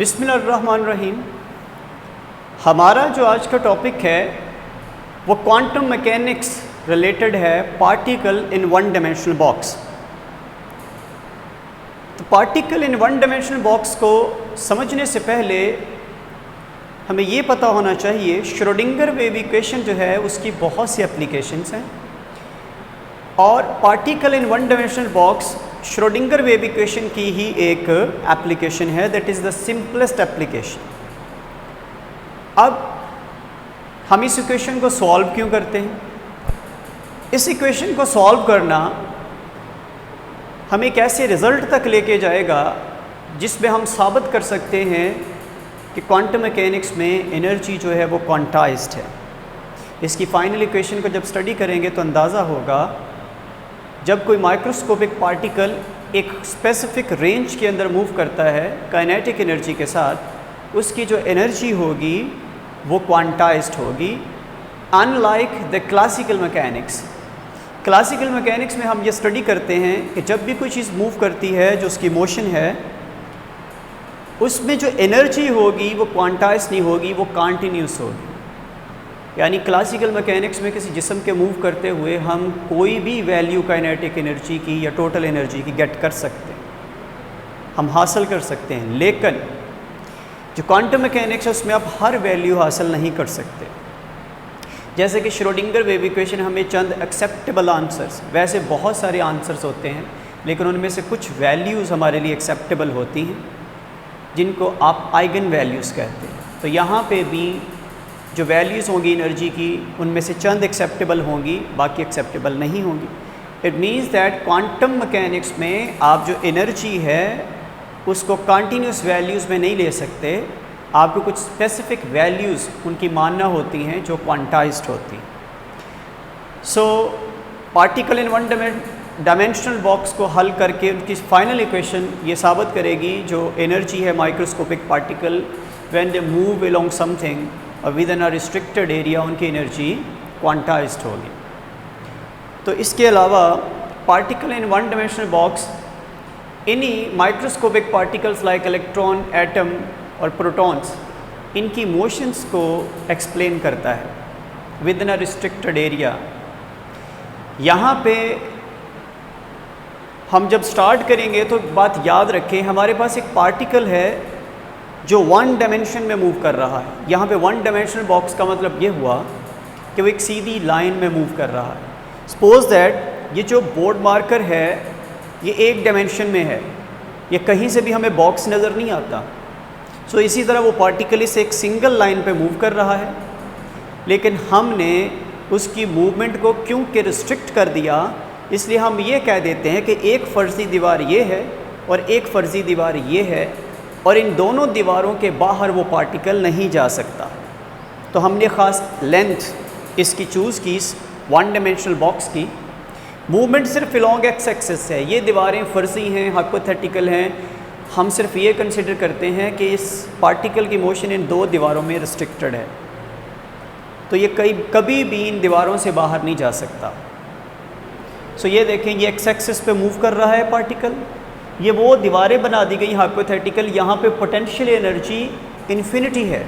बिस्मिल्लाहिर्रहमानिर्रहीम। हमारा जो आज का टॉपिक है वो क्वांटम मैकेनिक्स रिलेटेड है, particle in one dimensional box. तो particle in one dimensional box को समझने से पहले हमें ये पता होना चाहिए श्रोडिंगर वेव इक्वेशन जो है उसकी बहुत सी एप्लीकेशंस हैं, और particle in one dimensional box Schrodinger wave equation की ही एक एप्लीकेशन है, that is the simplest application. अब हम इस इक्वेशन को सॉल्व क्यों करते हैं? इस इक्वेशन को सॉल्व करना हमें कैसे रिज़ल्ट तक लेके जाएगा जिसमें हम साबित कर सकते हैं कि क्वांटम मैकेनिक्स में एनर्जी जो है वो क्वांटाइज्ड है। इसकी फाइनल इक्वेशन को जब स्टडी करेंगे तो अंदाज़ा होगा, जब कोई माइक्रोस्कोपिक पार्टिकल एक स्पेसिफिक रेंज के अंदर मूव करता है काइनेटिक एनर्जी के साथ, उसकी जो एनर्जी होगी वो क्वांटाइज्ड होगी, unlike the classical mechanics. Classical mechanics में हम ये स्टडी करते हैं कि जब भी कोई चीज़ मूव करती है, जो उसकी मोशन है, उसमें जो एनर्जी होगी वो क्वांटाइज्ड नहीं होगी, वो कंटिन्यूस होगी। यानी क्लासिकल मैकेनिक्स में किसी जिस्म के मूव करते हुए हम कोई भी वैल्यू काइनेटिक एनर्जी की या टोटल एनर्जी की गेट कर सकते हैं, हम हासिल कर सकते हैं। लेकिन जो क्वांटम मैकेनिक्स है उसमें आप हर वैल्यू हासिल नहीं कर सकते। जैसे कि श्रोडिंगर वेव इक्वेशन हमें चंद एक्सेप्टेबल आंसर्स, वैसे बहुत सारे आंसर्स होते हैं लेकिन उनमें से कुछ वैल्यूज़ हमारे लिए एक्सेप्टेबल होती हैं जिनको आप आइगन वैल्यूज़ कहते हैं। तो यहाँ पे भी जो वैल्यूज़ होंगी एनर्जी की, उनमें से चंद एक्सेप्टेबल होंगी, बाकी एक्सेप्टेबल नहीं होंगी। It means that quantum mechanics में आप जो एनर्जी है उसको कंटिन्यूस वैल्यूज़ में नहीं ले सकते, आपको कुछ स्पेसिफिक वैल्यूज़ उनकी मानना होती हैं जो क्वांटाइज्ड होती हैं। सो particle in one dimensional box को हल करके उनकी फाइनल इक्वेशन ये साबित करेगी जो एनर्जी है microscopic particle when they move along something और within a restricted area, उनकी एनर्जी क्वांटाइज्ड होगी। तो इसके अलावा particle in one dimensional box इन्हीं microscopic particles like electron, atom और प्रोटॉन्स, इनकी मोशंस को एक्सप्लेन करता है within a restricted area. यहाँ पे हम जब स्टार्ट करेंगे तो बात याद रखें, हमारे पास एक पार्टिकल है जो वन डायमेंशन में मूव कर रहा है। यहाँ पे वन डायमेंशनल बॉक्स का मतलब ये हुआ कि वो एक सीधी लाइन में मूव कर रहा है। सपोज दैट ये जो बोर्ड मार्कर है ये एक डायमेंशन में है, ये कहीं से भी हमें बॉक्स नज़र नहीं आता। सो इसी तरह वो पार्टिकल इस एक सिंगल लाइन पे मूव कर रहा है, लेकिन हमने उसकी मूवमेंट को क्योंकि रिस्ट्रिक्ट कर दिया, इसलिए हम ये कह देते हैं कि एक फ़र्ज़ी दीवार ये है और एक फ़र्ज़ी दीवार ये है, और इन दोनों दीवारों के बाहर वो पार्टिकल नहीं जा सकता। तो हमने ख़ास लेंथ इसकी चूज़ की, इस वन डायमेंशनल बॉक्स की। मूवमेंट सिर्फ अलॉन्ग एक्स एक्सिस है, ये दीवारें फ़र्ज़ी हैं, हाइपोथेटिकल हैं। हम सिर्फ ये कंसिडर करते हैं कि इस पार्टिकल की मोशन इन दो दीवारों में रिस्ट्रिक्टेड है, तो ये कभी भी इन दीवारों से बाहर नहीं जा सकता। सो ये देखें, ये एक्स एक्सिस पे मूव कर रहा है पार्टिकल, ये वो दीवारें बना दी गई हाइपोथेटिकल, यहाँ पे पोटेंशियल एनर्जी इन्फिनिटी है।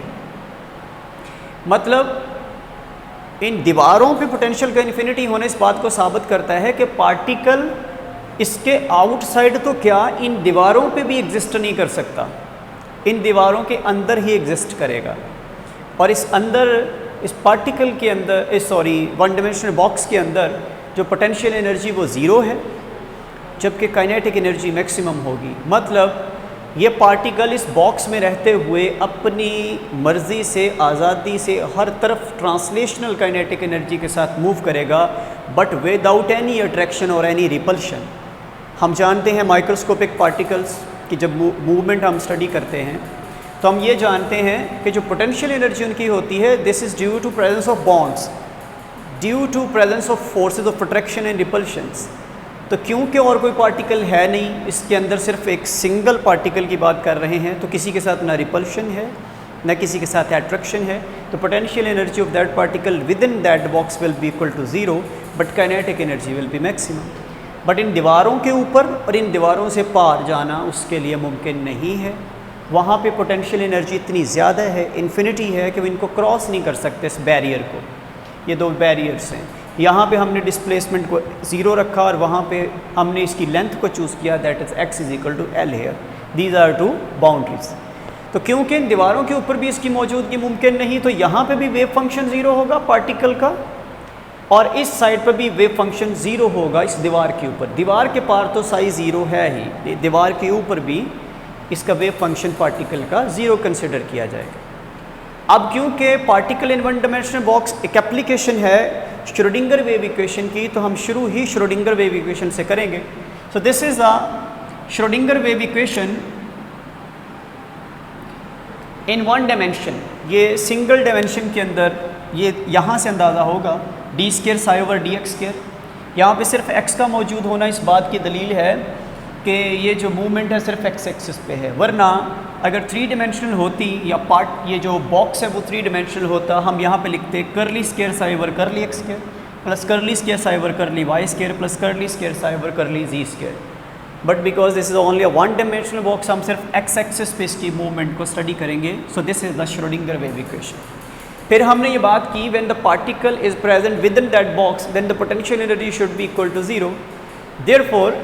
मतलब इन दीवारों पे पोटेंशियल का इन्फिनिटी होने इस बात को साबित करता है कि पार्टिकल इसके आउटसाइड तो क्या, इन दीवारों पे भी एग्जिस्ट नहीं कर सकता, इन दीवारों के अंदर ही एग्जिस्ट करेगा। और इस अंदर, इस पार्टिकल के अंदर, वन डायमेंशनल बॉक्स के अंदर जो पोटेंशियल एनर्जी वो ज़ीरो है, जबकि काइनेटिक एनर्जी मैक्सिमम होगी। मतलब ये पार्टिकल इस बॉक्स में रहते हुए अपनी मर्ज़ी से, आज़ादी से हर तरफ ट्रांसलेशनल काइनेटिक एनर्जी के साथ मूव करेगा, बट विदाउट एनी अट्रैक्शन और एनी रिपल्शन। हम जानते हैं माइक्रोस्कोपिक पार्टिकल्स की जब मूवमेंट हम स्टडी करते हैं तो हम ये जानते हैं कि जो पोटेंशियल एनर्जी उनकी होती है, this is due to presence of bonds, due to presence of forces of attraction and repulsions. तो क्योंकि और कोई पार्टिकल है नहीं, इसके अंदर सिर्फ एक सिंगल पार्टिकल की बात कर रहे हैं, तो किसी के साथ ना रिपल्शन है ना किसी के साथ अट्रैक्शन है, तो potential energy of that particle within that box will be equal to zero, but kinetic energy will be maximum. But इन दीवारों के ऊपर और इन दीवारों से पार जाना उसके लिए मुमकिन नहीं है। वहाँ पे पोटेंशियल एनर्जी इतनी ज़्यादा है, इन्फिनिटी है, कि वो इनको क्रॉस नहीं कर सकते इस बैरियर को। ये दो बैरियर्स हैं। यहाँ पे हमने डिस्प्लेसमेंट को 0 रखा और वहाँ पे हमने इसकी लेंथ को चूज़ किया, that is x is equal to l here. These are two boundaries. तो क्योंकि इन दीवारों के ऊपर भी इसकी मौजूदगी मुमकिन नहीं, तो यहाँ पे भी वेव फंक्शन 0 होगा पार्टिकल का, और इस साइड पर भी वेव फंक्शन 0 होगा इस दीवार के ऊपर। दीवार के पार तो साई 0 है ही, दीवार के ऊपर भी इसका वेव फंक्शन पार्टिकल का 0 कंसिडर किया जाएगा। अब क्योंकि particle in one dimensional box एक एप्लीकेशन है श्रोडिंगर वेव इक्वेशन की, तो हम शुरू ही श्रोडिंगर वेव इक्वेशन से करेंगे। So this is a Schrodinger wave equation in one dimension. ये सिंगल डायमेंशन के अंदर ये यहाँ से अंदाज़ा होगा d² साई ओवर dx²। यहाँ पे सिर्फ x का मौजूद होना इस बात की दलील है कि ये जो मूवमेंट है सिर्फ x एक्सिस पे है, वरना अगर 3 डायमेंशनल होती या पार्ट ये जो बॉक्स है वो 3 डायमेंशनल होता, हम यहाँ पे लिखते curly psi over curly x² plus curly psi over curly y² plus curly psi over curly z²। But because this is only a one dimensional box, हम सिर्फ x एक्सिस पे इसकी मूवमेंट को स्टडी करेंगे। So this is the Schrodinger wave equation. फिर हमने ये बात की when the particle is present within that box then the potential energy should be equal to 0। Therefore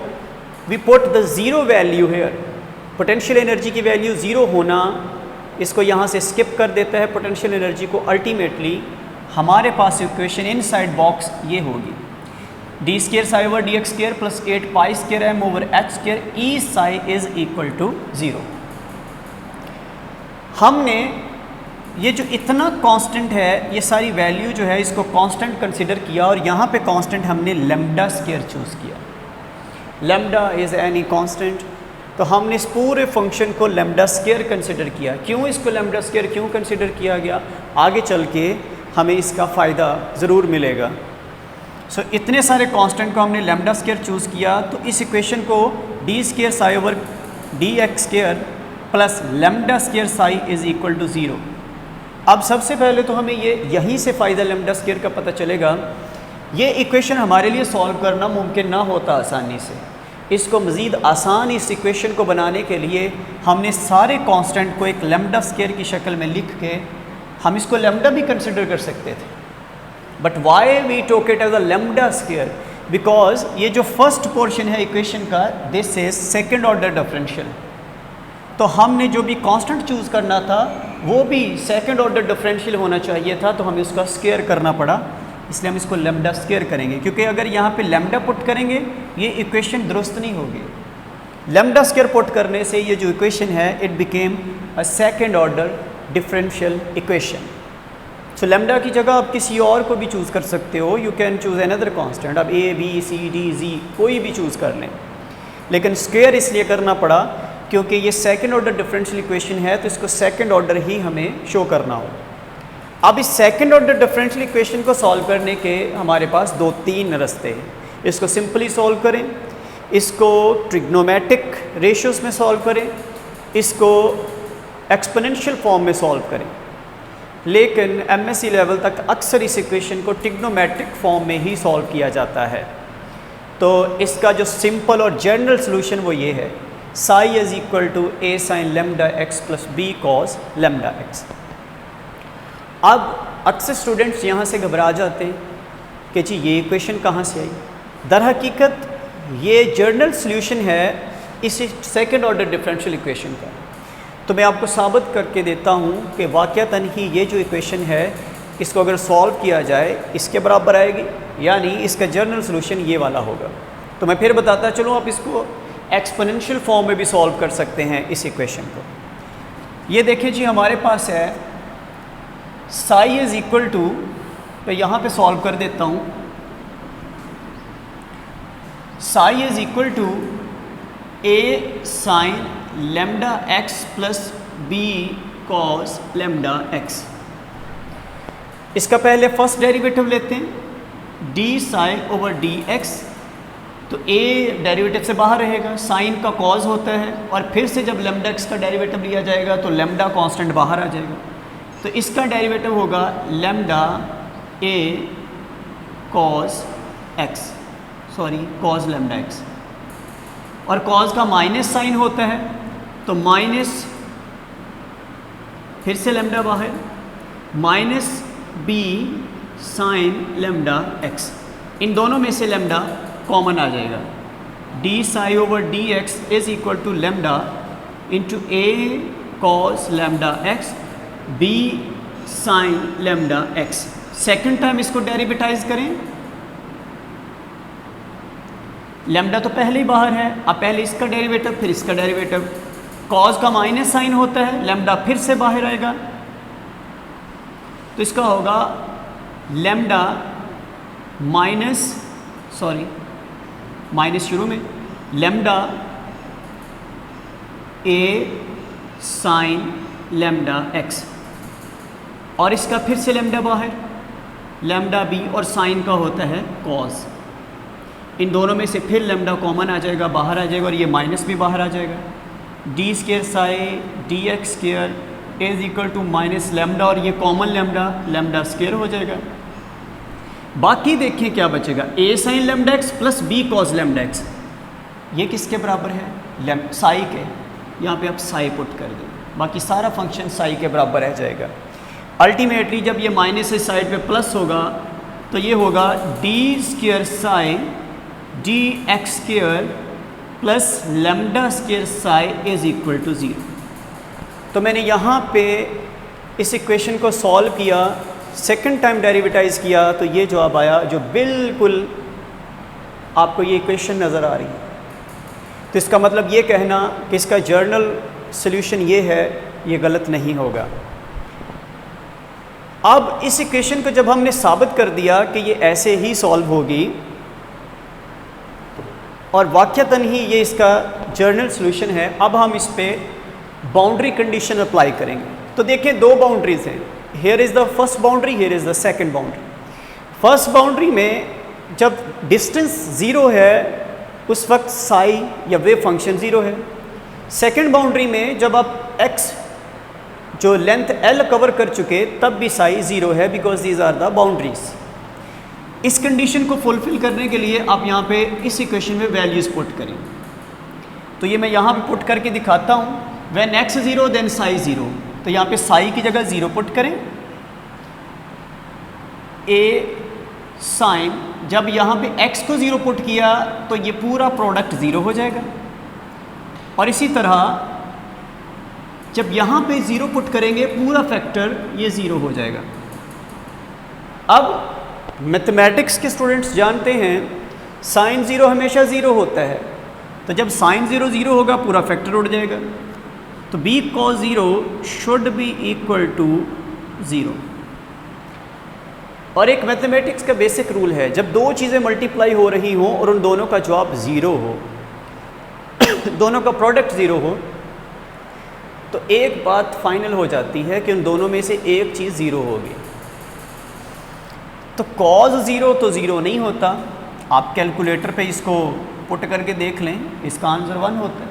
we put the 0 value here. Potential energy की value 0 होना इसको यहाँ से स्किप कर देता है पोटेंशियल एनर्जी को। अल्टीमेटली हमारे पास इक्वेशन इन साइड बॉक्स ये होगी d² psi over dx² plus 8 pi m over h² e psi is equal to 0। हमने ये जो इतना कांस्टेंट है, ये सारी वैल्यू जो है इसको कांस्टेंट कंसिडर किया, और यहाँ पे कांस्टेंट हमने λ² चूज़ किया। लैम्डा इज़ एनी कांस्टेंट, तो हमने इस पूरे फंक्शन को λ² कंसिडर किया। क्यों इसको λ² क्यों कंसिडर किया गया, आगे चल के हमें इसका फ़ायदा ज़रूर मिलेगा। सो इतने सारे कांस्टेंट को हमने λ² चूज़ किया, तो इस इक्वेशन को d² psi over dx² plus λ² psi is equal to 0। अब सबसे पहले तो हमें यहीं से फ़ायदा λ² का पता चलेगा। ये इक्वेशन हमारे लिए सॉल्व करना मुमकिन ना होता आसानी से। इसको मज़ीद आसान इस इक्वेशन को बनाने के लिए हमने सारे कांस्टेंट को एक λ² की शक्ल में लिख के हम इसको लैम्डा भी कंसिडर कर सकते थे, but why we take it as a λ²? Because ये जो फर्स्ट पोर्शन है इक्वेशन का, this is second order differential. तो हमने जो भी कांस्टेंट चूज़ करना था वो भी सेकेंड ऑर्डर डिफरेंशियल होना चाहिए था, तो हमें उसका स्क्वायर करना पड़ा, इसलिए हम इसको λ² करेंगे। क्योंकि अगर यहाँ पे लैम्डा पुट करेंगे ये इक्वेशन दुरुस्त नहीं होगी। λ² पुट करने से ये जो इक्वेशन है it became a second order differential equation. So lambda की जगह आप किसी और को भी चूज़ कर सकते हो, you can choose another constant, आप A B C D Z कोई भी चूज़ कर लें, लेकिन स्क्वायर इसलिए करना पड़ा क्योंकि ये सेकेंड ऑर्डर डिफरेंशियल इक्वेशन है, तो इसको सेकेंड ऑर्डर ही हमें शो करना हो। अब इस सेकेंड ऑर्डर डिफरेंशियल इक्वेशन को सॉल्व करने के हमारे पास 2-3 रास्ते हैं। इसको सिंपली सॉल्व करें, इसको ट्रिग्नोमेट्रिक रेशियोज़ में सॉल्व करें, इसको एक्सपोनेंशियल फॉर्म में सॉल्व करें, लेकिन MSc लेवल तक अक्सर इस इक्वेशन को ट्रिग्नोमेट्रिक फॉर्म में ही सॉल्व किया जाता है। तो इसका जो सिंपल और जनरल सोल्यूशन वो ये है, psi is equal to A sin λx plus B cos λx। अब अक्सर स्टूडेंट्स यहाँ से घबरा जाते हैं कि जी ये इक्वेशन कहाँ से आई। दर हकीकत ये जनरल सोल्यूशन है इस सेकेंड ऑर्डर डिफरेंशियल इक्वेशन का। तो मैं आपको साबित करके देता हूँ कि वाक़तन ही ये जो इक्वेशन है इसको अगर सॉल्व किया जाए इसके बराबर आएगी, यानी इसका जनरल सोल्यूशन ये वाला होगा। तो मैं फिर बताता चलूँ, आप इसको एक्सपोनेंशियल फॉर्म में भी सॉल्व कर सकते हैं इस इक्वेशन को। ये देखिए जी हमारे पास है साई इज़ इक्वल टू, तो यहाँ पे सॉल्व कर देता हूँ, psi is equal to A sin λx plus B cos λx। इसका पहले फर्स्ट डेरिवेटिव लेते हैं, d साइन ओवर dx, तो a डेरिवेटिव से बाहर रहेगा, साइन का कॉज होता है, और फिर से जब लैम्डा x का डेरिवेटिव लिया जाएगा तो लैम्डा कांस्टेंट बाहर आ जाएगा, तो इसका डेरिवेटिव होगा lambda a cos x, sorry cos lambda x, और cos का माइनस साइन होता है, तो माइनस फिर से लेमडा बाहर, minus B sine lambda X, इन दोनों में से लेमडा कॉमन आ जाएगा। D psi over D X is equal to lambda into A cos lambda X B sine lambda X. Second time इसको डेरिवेटाइज करें, लेमडा तो पहले ही बाहर है, अब पहले इसका डेरिवेटिव फिर इसका डेरिवेटिव, कॉस का माइनस साइन होता है, लेमडा फिर से बाहर आएगा, तो इसका होगा लेमडा माइनस शुरू में lambda A sine lambda x, और इसका फिर से लेमडा बाहर, लेमडा बी और साइन का होता है कॉस, इन दोनों में से फिर लेमडा कॉमन आ जाएगा, बाहर आ जाएगा, और ये माइनस भी बाहर आ जाएगा। D square psi d x square is equal to minus lambda, और ये कॉमन लेमडा स्केयर हो जाएगा। बाकी देखें क्या बचेगा, A sine lambda X plus B cos lambda X, ये किसके बराबर है, साई के, यहाँ पे आप साई पुट कर दें, बाकी सारा फंक्शन साई के बराबर रह जाएगा। अल्टीमेटली जब ये माइनस इस साइड पे प्लस होगा तो ये होगा d square sine d x square plus lambda square psi is equal to 0। तो मैंने यहाँ पे इस इक्वेशन को सॉल्व किया, सेकंड टाइम डेरिवेटाइज किया, तो ये जवाब आया जो बिल्कुल आपको ये इक्वेशन नज़र आ रही है। तो इसका मतलब ये कहना कि इसका जर्नल सॉल्यूशन ये है, ये गलत नहीं होगा। अब इस इक्वेशन को जब हमने साबित कर दिया कि ये ऐसे ही सॉल्व होगी और वाक़तन ही ये इसका जर्नल सॉल्यूशन है, अब हम इस पे बाउंड्री कंडीशन अप्लाई करेंगे। तो देखें दो बाउंड्रीज हैं, here is the first boundary, here is the second boundary. First boundary में जब डिस्टेंस ज़ीरो है उस वक्त साई या वेव फंक्शन ज़ीरो है। सेकंड बाउंड्री में जब आप एक्स जो लेंथ एल कवर कर चुके तब भी साई ज़ीरो है, because these are the boundaries. इस कंडीशन को फुलफिल करने के लिए आप यहाँ पे इस इक्वेशन में वैल्यूज़ पुट करें। तो ये मैं यहाँ पे पुट करके दिखाता हूँ, when x zero then psi zero, तो यहाँ पे साई की जगह ज़ीरो पुट करें, ए साइन, जब यहाँ पे x को ज़ीरो पुट किया तो ये पूरा प्रोडक्ट ज़ीरो हो जाएगा, और इसी तरह जब यहाँ पे ज़ीरो पुट करेंगे पूरा फैक्टर ये ज़ीरो हो जाएगा। अब मैथमेटिक्स के स्टूडेंट्स जानते हैं साइन ज़ीरो हमेशा ज़ीरो होता है, तो जब साइन ज़ीरो ज़ीरो होगा पूरा फैक्टर उड़ जाएगा, तो b cos zero should be equal to 0। और एक मैथमेटिक्स का बेसिक रूल है, जब दो चीज़ें मल्टीप्लाई हो रही हों और उन दोनों का जवाब ज़ीरो हो दोनों का प्रोडक्ट ज़ीरो हो, तो एक बात फाइनल हो जाती है कि उन दोनों में से एक चीज़ ज़ीरो होगी। तो कॉज ज़ीरो तो ज़ीरो नहीं होता, आप कैलकुलेटर पे इसको पुट करके देख लें, इसका आंसर 1 होता है।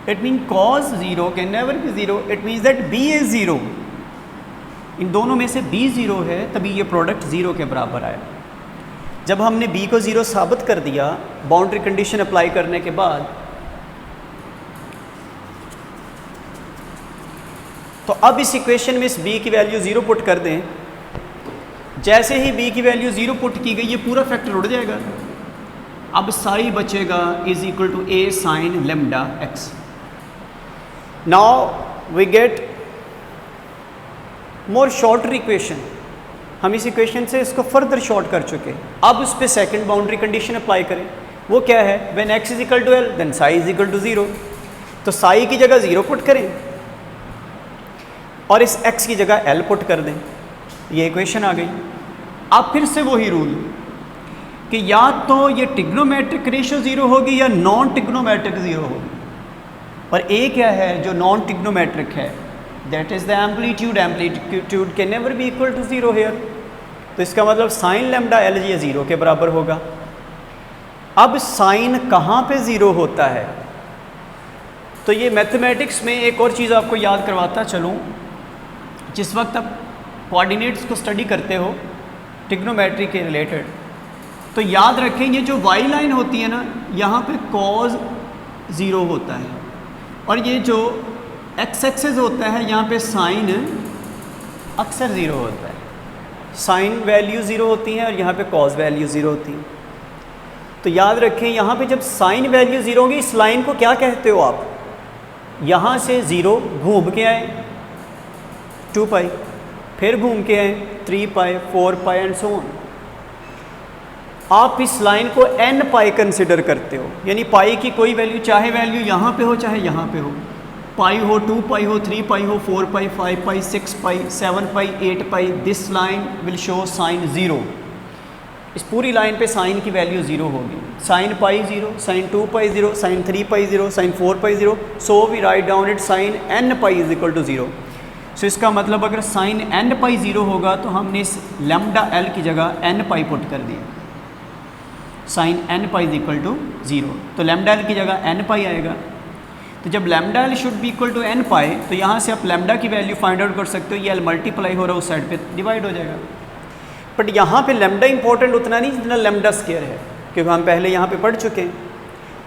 It mean cos zero can never be zero, it means that B is zero. इन दोनों में से b ज़ीरो है, तभी ये प्रोडक्ट ज़ीरो के बराबर आया। जब हमने b को ज़ीरो साबित कर दिया बाउंड्री कंडीशन अप्लाई करने के बाद, तो अब इस इक्वेशन में इस b की वैल्यू ज़ीरो पुट कर दें। जैसे ही b की वैल्यू ज़ीरो पुट की गई ये पूरा फैक्टर उड़ जाएगा। अब साई बचेगा is equal to a sine lambda x। Now we get more shorter equation, हम इस इक्वेशन से इसको फर्दर शॉर्ट कर चुके। अब उस पर सेकंड बाउंड्री कंडीशन अप्लाई करें, वो क्या है, when x is equal to l then psi is equal to 0। तो साई की जगह 0 पुट करें और इस x की जगह l पुट कर दें, ये इक्वेशन आ गई। अब फिर से वही रूल कि या तो ये टिग्नोमेट्रिक रेशियो 0 होगी या नॉन टिग्नोमेट्रिक 0 होगी, पर a क्या है जो नॉन टिग्नोमेट्रिक है, that is the amplitude. Amplitude can never be equal to 0 here, तो इसका मतलब साइन लेमडा एल ये 0 के बराबर होगा। अब साइन कहाँ पे 0 होता है, तो ये मैथमेटिक्स में एक और चीज़ आपको याद करवाता चलूँ। जिस वक्त आप कोऑर्डिनेट्स को स्टडी करते हो ट्रिग्नोमेट्री के रिलेटेड, तो याद रखें ये जो वाई लाइन होती है ना, यहाँ पे कॉज 0 होता है, और ये जो एक्स एक्सिस होता है यहाँ पे साइन अक्सर ज़ीरो होता है, साइन वैल्यू ज़ीरो होती हैं और यहाँ पे कॉज वैल्यू ज़ीरो होती है। तो याद रखें यहाँ पे जब साइन वैल्यू ज़ीरो होगी, इस लाइन को क्या कहते हो आप, यहाँ से ज़ीरो घूम के आए 2 पाई, फिर घूम के आए 3 पाई 4 पाई एंड सो ऑन। आप इस लाइन को n पाई कंसिडर करते हो, यानी पाई की कोई वैल्यू, चाहे वैल्यू यहाँ पे हो चाहे यहाँ पे हो, पाई हो 2 पाई हो 3 पाई हो 4 pi 5 pi 6 pi 7 pi 8 pi, this line will show sine zero. इस पूरी लाइन पे साइन की वैल्यू ज़ीरो होगी, sine pi zero, sine 2 pi zero, sine 3 pi zero, sine 4 pi zero, so we write down it sine n pi is equal to zero. So इसका मतलब अगर sign n पाई zero होगा तो हमने इस lambda l की जगह n पाई put कर दिया, sine n pi is equal to zero, तो लैम्डा l की जगह n पाई आएगा। तो जब lambda l should be equal to n pi, तो यहाँ से आप लैम्डा की वैल्यू फाइंड आउट कर सकते हो, ये l मल्टीप्लाई हो रहा है उस साइड पे डिवाइड हो जाएगा। बट यहाँ पे लैम्डा इंपॉर्टेंट उतना नहीं जितना लैम्डा स्क्वायर है, क्योंकि हम पहले यहाँ पे पढ़ चुके हैं।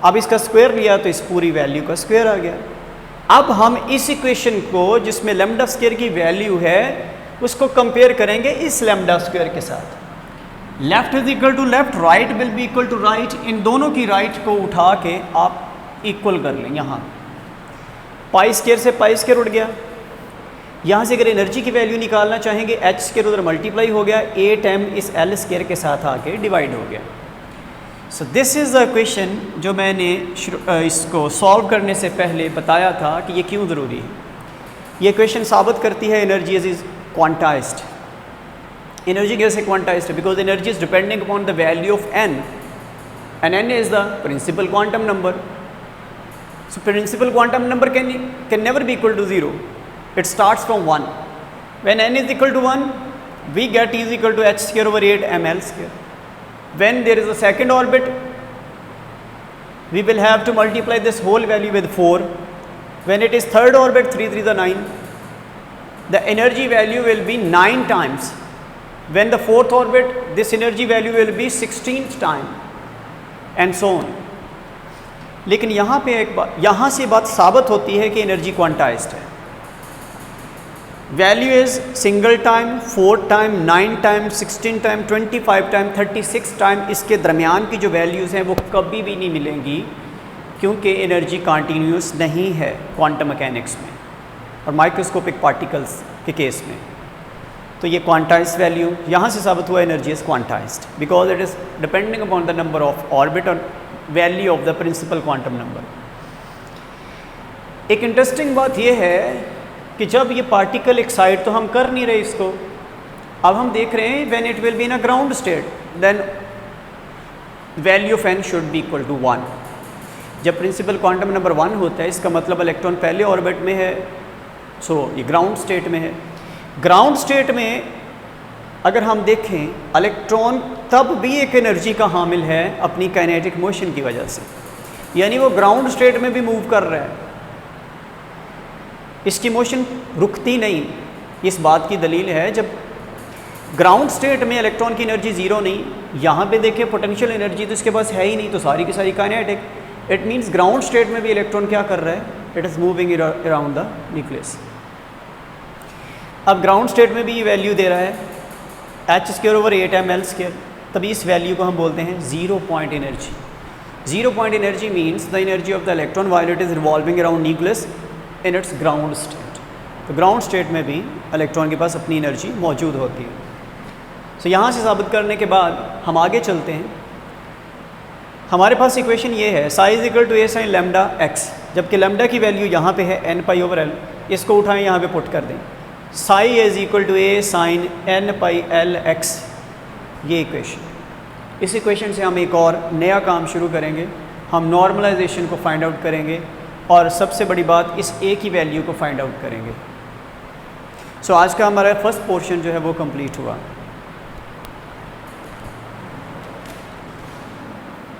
अब इसका स्क्वायर लिया तो इस पूरी वैल्यू का स्क्वायर आ गया। अब हम इस इक्वेशन को जिसमें लैम्डा स्क्वायर की वैल्यू है उसको कंपेयर करेंगे इस लैम्डा स्क्वायर के साथ। Left is equal to left, right will be equal to right, इन दोनों की राइट को उठा के आप इक्वल कर लें। यहाँ पाई स्क्वायर से पाई स्क्वायर उठ गया, यहाँ से अगर एनर्जी की वैल्यू निकालना चाहेंगे एच स्क्वायर उधर मल्टीप्लाई हो गया, 8m इस एल स्क्वायर के साथ आके डिवाइड हो गया। So this is the question जो मैंने इसको सॉल्व करने से पहले बताया था कि ये क्यों ज़रूरी है। ये क्वेश्चन साबित करती है एनर्जी इज़ क्वांटाइज्ड। एनर्जी कैसे क्वांटाइज्ड है? Because energy is depending upon the value of n and n is the principal quantum number. So principal quantum number can never be equal to 0. It starts from 1. When n is equal to 1, we get E is equal to h square over 8 ml square. When there is a second orbit, we will have to multiply this whole value with 4. When it is third orbit, 3 3 is 9. The energy value will be 9 times. When the fourth orbit, this energy value will be 16th time and so on. लेकिन यहाँ पे एक बात, यहाँ से बात साबित होती है कि एनर्जी क्वांटाइज्ड है। Value is single time, 4 time, 9 time, 16 time, 25 time, 36 time, इसके दरमियान की जो वैल्यूज़ हैं वो कभी भी नहीं मिलेंगी, क्योंकि एनर्जी कॉन्टीन्यूस नहीं है क्वांटम मैकेनिक्स में और माइक्रोस्कोपिक पार्टिकल्स के केस में। तो ये क्वांटाइज्ड वैल्यू यहाँ से साबित हुआ energy is quantized because it is depending upon the number of orbit और value of the principal quantum number. एक इंटरेस्टिंग बात यह है कि जब ये पार्टिकल एक्साइट, तो हम कर नहीं रहे इसको, अब हम देख रहे हैं when it will be in a ground state then value of n should be equal to 1। जब प्रिंसिपल क्वांटम नंबर 1 होता है इसका मतलब इलेक्ट्रॉन पहले ऑर्बिट में है, सो ये ग्राउंड स्टेट में है। ग्राउंड स्टेट में अगर हम देखें इलेक्ट्रॉन तब भी एक एनर्जी का हामिल है अपनी काइनेटिक मोशन की वजह से, यानी वो ग्राउंड स्टेट में भी मूव कर रहा है, इसकी मोशन रुकती नहीं। इस बात की दलील है जब ग्राउंड स्टेट में इलेक्ट्रॉन की एनर्जी ज़ीरो नहीं, यहाँ पे देखें पोटेंशियल एनर्जी तो इसके पास है ही नहीं, तो सारी की सारी kinetic. It means ground state में भी इलेक्ट्रॉन क्या कर रहा है, it is moving around the nucleus. अब ग्राउंड स्टेट में भी ये वैल्यू दे रहा है H square over 8 ml square, तभी इस वैल्यू को हम बोलते हैं zero point energy. Zero point energy means the energy of the electron while it is revolving around nucleus in its ground state. तो ग्राउंड स्टेट में भी इलेक्ट्रॉन के पास अपनी एनर्जी मौजूद होती है। सो यहाँ से साबित करने के बाद हम आगे चलते हैं। हमारे पास इक्वेशन ये है psi is equal to a sine lambda x, जबकि लैम्डा की वैल्यू यहाँ पे है n पाई ओवर l, इसको उठाएं यहाँ पे पुट कर दें, psi is equal to a sine n pi l x, ये इक्वेशन। इस इक्वेशन से हम एक और नया काम शुरू करेंगे, हम नॉर्मलाइजेशन को फाइंड आउट करेंगे और सबसे बड़ी बात इस a की वैल्यू को फाइंड आउट करेंगे। सो आज का हमारा फर्स्ट पोर्शन जो है वो कंप्लीट हुआ।